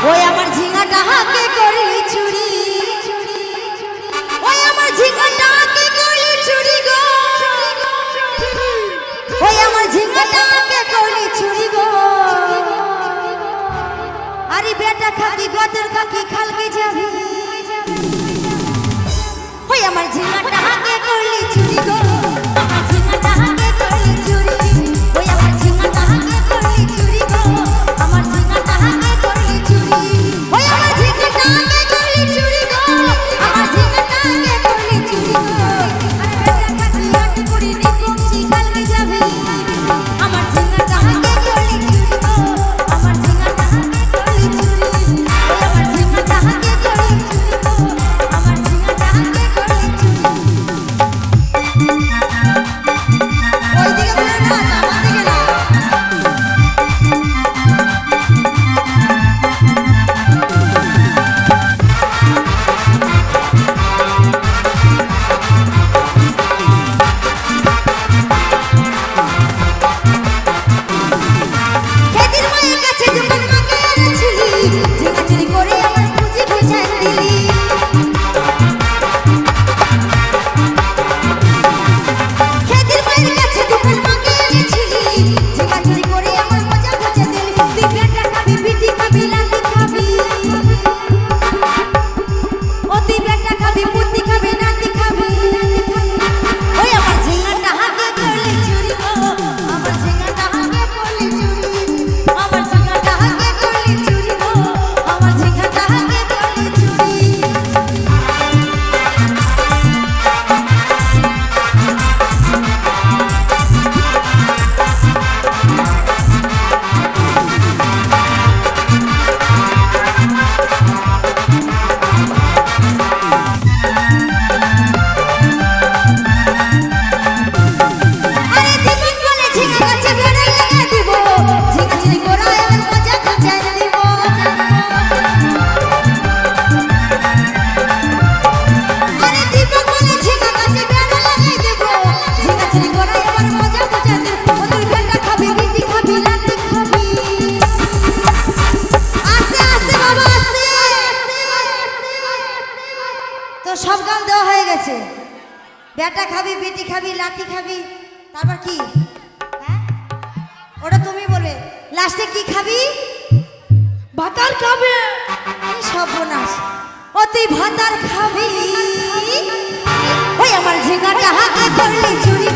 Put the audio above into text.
ওই আমার ঝিঙাটা হাকে করলি চুরি, ওই আমার ঝিঙাটা হাকে করলি চুরি গো, ওই আমার ঝিঙাটা হাকে করলি চুরি গো। আরে বেটা খাকি গদের খাকি খালকে যাবি, ওই আমার ঝিঙাটা হাকে করলি চুরি গো, আমার ঝিঙাটা হাকে করলি চুরি, ওই আমার ঝিঙাটা হাকে করলি চুরি গো, আমার ঝিঙাটা হাকে করলি চুরি, ওই আমার ঝিঙাটা হাকে করলি চুরি গো, আমার ঝিঙাটা হাকে করলি চুরি গো। বেটা খাকি হাকে করি নি কমছি খালকে যাবি, আমার ঝিঙাটা হাকে করলি চুরি গো, আমার ঝিঙাটা হাকে করলি চুরি, ওই আমার ঝিঙাটা হাকে করলি চুরি গো, আমার ঝিঙাটা হাকে করলি চুরি। ওইদিকে বলে না, আমার দিকে না। খেদির মায়ের কাছে দোকান মাকে এনেছিলি, ঝিঙা চুরি করে আমার পুঁজি গুছাই দিলি। খেদির মায়ের কাছে দোকান মাকে এনেছিলি, ঝিঙা চুরি করে আমার মজা গুছাই দিলি। তুই বেটা খাবি, পিটি খাবি, লাঠি খাবি, ও তুই বেটা খাবি, পুতি খাবি, নাতি খাবি, ওই আমার ঝিঙাটা হাকে করলি চুরি গো, আমার ঝিঙাটা হাকে করলি চুরি, আমার ঝিঙাটা হাকে করলি চুরি গো, আমার ঝিঙাটা হাকে করলি চুরি। আরে দীপক বলে ঝিঙা গাছে বেড়া লাগিয়ে দিব, ঝিঙা চুরি করে আমার মজা গুছাই দিব। আরে দীপক বলে ঝিঙা গাছে বেড়া লাগিয়ে দিব, ঝিঙা চুরি করে আমার মজা গুছাই দিব। ও তুই বেটা খাবি, পিটি খাবি, লাঠি খাবি, আস্তে আস্তে বাবা আস্তে। তো সব গান দেওয়া হয়ে গেছে, বেটা খাবি, বেটি খাবি, লাঠি খাবি, তারপর কি? হ্যাঁ ওটা তুমি বলবে। লাস্টে কি খাবি? ভাতার খাবে। সর্বনাশ, ও তুই ভাতার খাবি, ওই আমার ঝিঙাটা হাতে করলি চুরি